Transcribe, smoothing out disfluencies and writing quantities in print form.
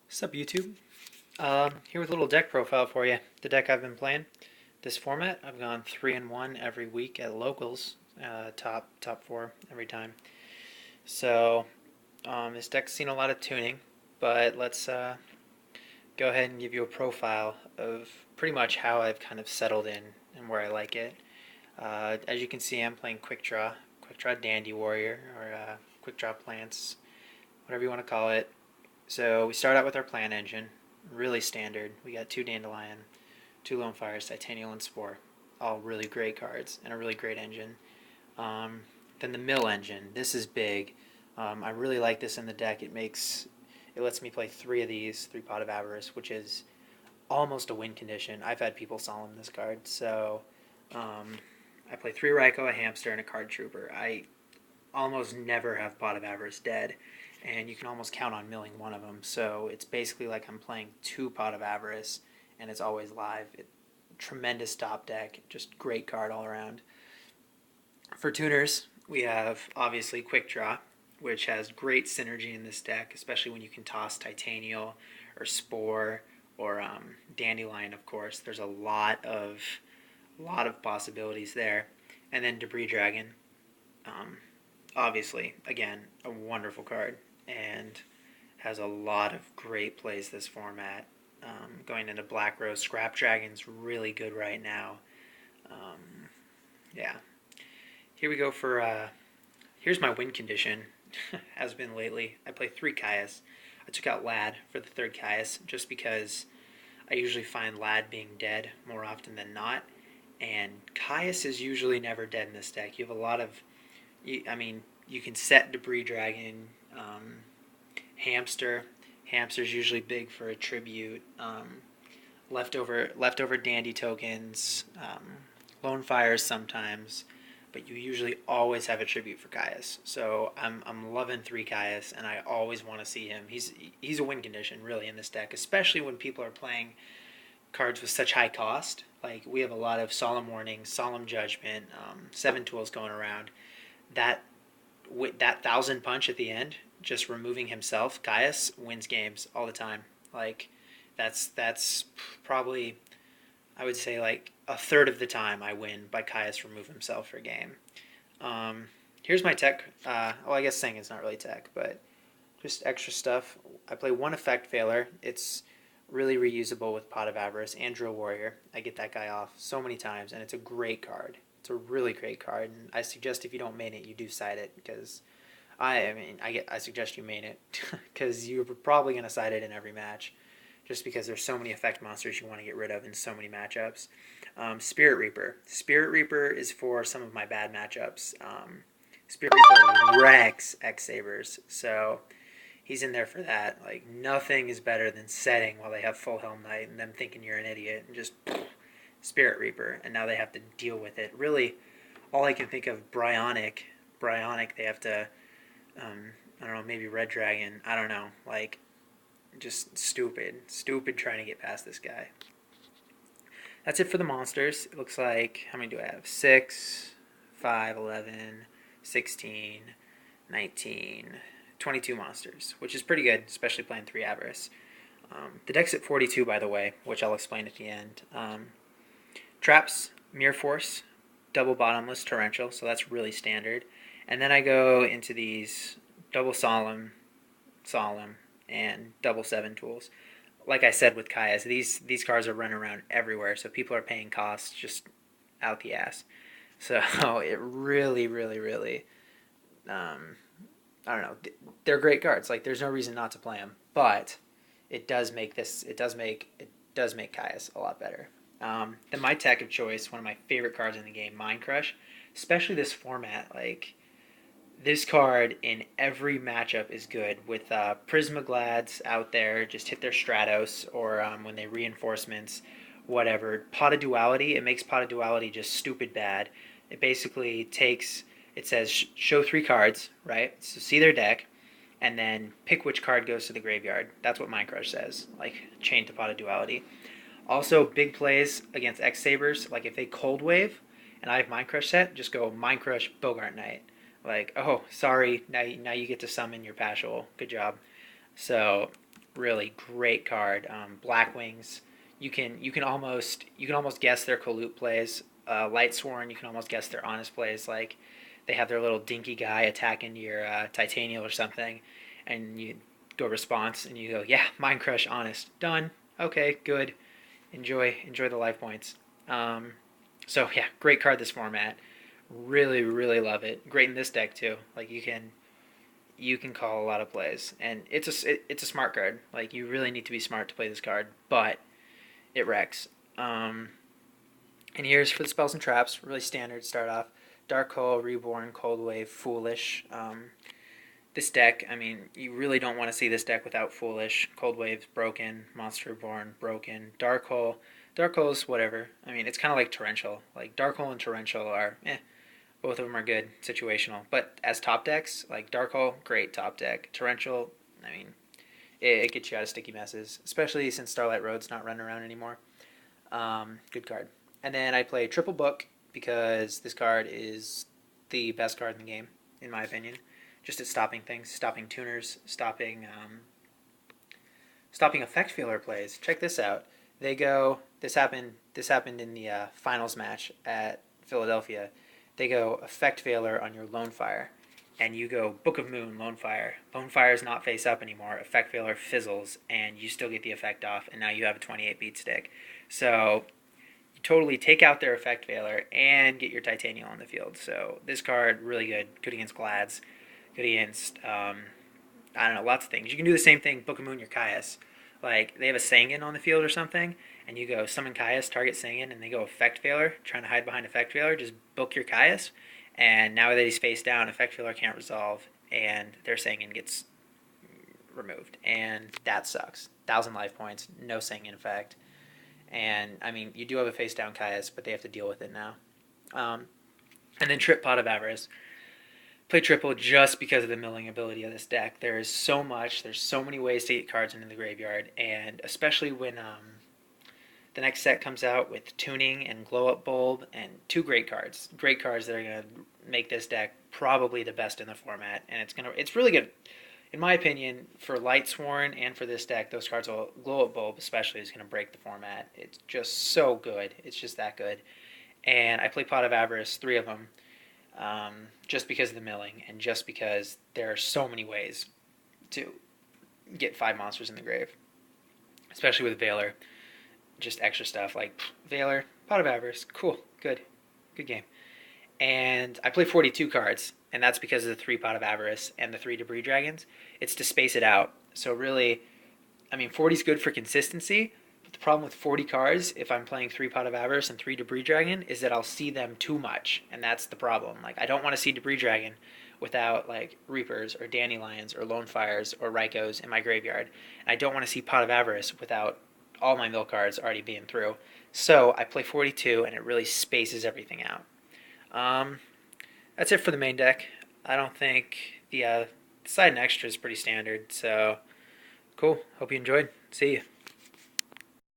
What's up, YouTube? Here with a little deck profile for you. The deck I've been playing. This format, I've gone 3-1 every week at locals, top four every time. So this deck's seen a lot of tuning, but let's go ahead and give you a profile of pretty much how I've kind of settled in and where I like it. As you can see, I'm playing Quickdraw Dandy Warrior, or Quickdraw Plants, whatever you want to call it. So we start out with our plant engine, really standard. We got 2 Dandelion, 2 Lone Fires, Titanial, and Spore. All really great cards and a really great engine. Then the mill engine. This is big. I really like this in the deck. It lets me play 3 of these, 3 Pot of Avarice, which is almost a win condition. I've had people solemn this card. So I play 3 Raikou, a Hamster, and a Card Trooper. I almost never have Pot of Avarice dead, and you can almost count on milling one of them. So it's basically like I'm playing 2 Pot of Avarice, and it's always live. Tremendous top deck, just great card all around. For tuners, we have obviously Quickdraw, which has great synergy in this deck, especially when you can toss Titanial or Spore or Dandelion. Of course, there's a lot of possibilities there. And then Debris Dragon. Obviously, again, a wonderful card and has a lot of great plays this format. Going into Black Rose, Scrap Dragon's really good right now. Yeah. Here we go for, here's my win condition, has been lately. I play 3 Caius. I took out Lad for the 3rd Caius just because I usually find Lad being dead more often than not. And Caius is usually never dead in this deck. You have a lot of, you can set Debris Dragon, Hamster. Hamster's usually big for a tribute. Leftover Dandy tokens, Lone Fires sometimes, but you usually always have a tribute for Caius. So I'm loving 3 Caius, and I always want to see him. He's a win condition really in this deck, especially when people are playing cards with such high cost. Like we have a lot of Solemn Warning, Solemn Judgment, 7 tools going around. That 1,000 punch at the end, just removing himself, Caius wins games all the time. Like that's probably, I would say, like a third of the time I win by Caius remove himself for a game. Here's my tech. I guess saying it's not really tech, but just extra stuff. I play 1 Effect Veiler. It's really reusable with Pot of Avarice and Drill Warrior. I get that guy off so many times, and it's a great card. It's a really great card, and I suggest if you don't main it, you do side it, because I suggest you main it because you're probably going to side it in every match, just because there's so many effect monsters you want to get rid of in so many matchups. Spirit Reaper. Spirit Reaper is for some of my bad matchups. Spirit Reaper wrecks X-Sabers, so he's in there for that. Like, nothing is better than setting while they have full Helm Knight and them thinking you're an idiot and just Spirit Reaper, and now they have to deal with it. Really, all I can think of, Bryonic, they have to, I don't know, maybe Red Dragon, I don't know, like, just stupid trying to get past this guy. That's it for the monsters. It looks like, how many do I have? 6, 5, 11, 16, 19, 22 monsters, which is pretty good, especially playing 3 Avarice. The deck's at 42, by the way, which I'll explain at the end. Traps, Mirror Force, double bottomless torrential, so that's really standard. And then I go into these double solemn, and double 7 tools. Like I said with Caius, these cards are running around everywhere, so people are paying costs just out the ass. So it really, I don't know. They're great cards. Like, there's no reason not to play them, but it does make Caius a lot better. Then my tech of choice, one of my favorite cards in the game, Mind Crush, especially this format. Like, this card in every matchup is good with Prismaglads out there. Just hit their Stratos, or when they reinforcements, whatever. Pot of Duality, it makes Pot of Duality just stupid bad. It basically takes, it says show 3 cards, right? So see their deck, and then pick which card goes to the graveyard. That's what Mind Crush says, like chain to Pot of Duality. Also, big plays against X-Sabers, like if they Cold Wave, and I have Mind Crush set, just go Mind Crush, Bogart Knight. Like, oh, sorry, now you get to summon your Pashul. Good job. So, really great card. Black Wings, you can almost guess their Kaloot plays. Light Sworn, you can almost guess their honest plays. Like they have their little dinky guy attack into your Titanial or something, and you go response and you go, yeah, Mind Crush, honest, done. Okay, good. Enjoy the life points. So yeah, great card this format. Really, really love it. Great in this deck too. Like you can call a lot of plays, and it's a smart card. Like you really need to be smart to play this card, but it wrecks. And here's for the spells and traps. Really standard. Start off Dark Hole, Reborn, Cold Wave, Foolish. This deck, I mean, you really don't want to see this deck without Foolish. Cold Wave's broken. Monster Reborn, broken. Dark Hole. Dark Hole's whatever. I mean, it's kind of like Torrential. Like Dark Hole and Torrential are both of them are good, situational. But as top decks, like Dark Hole, great top deck. Torrential, I mean, it gets you out of sticky messes, especially since Starlight Road's not running around anymore. Good card. And then I play Triple Book because this card is the best card in the game, in my opinion. Just at stopping things, stopping tuners, stopping effect failure plays. Check this out. They go. This happened in the finals match at Philadelphia. They go effect failure on your Lone Fire, and you go Book of Moon, Lone Fire. Lone Fire is not face up anymore. Effect failure fizzles, and you still get the effect off, and now you have a 28 beat stick. So you totally take out their effect failure and get your Titanium on the field. So this card, really good. Good against Glads. Good against, I don't know, lots of things. You can do the same thing, Book of Moon, your Caius. Like, they have a Sangan on the field or something, and you go summon Caius, target Sangan, and they go effect failure, trying to hide behind effect failure, just book your Caius, and now that he's face down, effect failure can't resolve, and their Sangan gets removed, and that sucks. 1,000 life points, no Sangan effect, and, I mean, you do have a face down Caius, but they have to deal with it now. And then Trip Pot of Avarice. Play triple just because of the milling ability of this deck. There is so much. There's so many ways to get cards into the graveyard, and especially when the next set comes out with Tuning and Glow Up Bulb, and two great cards that are going to make this deck probably the best in the format, and it's really good. In my opinion, for Light Sworn and for this deck, those cards will, Glow Up Bulb especially, is going to break the format. It's just so good. It's just that good. And I play Pot of Avarice, 3 of them. Just because of the milling, and just because there are so many ways to get 5 monsters in the grave, especially with Valor. Just extra stuff like Valor, Pot of Avarice, cool, good game. And I play 42 cards, and that's because of the 3 Pot of Avarice and the 3 Debris Dragons. It's to space it out. So really, I mean, 40 is good for consistency. The problem with 40 cards, if I'm playing 3 Pot of Avarice and 3 Debris Dragon, is that I'll see them too much, and that's the problem. Like, I don't want to see Debris Dragon without, like, Reapers or Dandelions or Lone Fires or Rykos in my graveyard. And I don't want to see Pot of Avarice without all my mill cards already being through. So I play 42, and it really spaces everything out. That's it for the main deck. I don't think the side and extra is pretty standard, so cool. Hope you enjoyed. See you.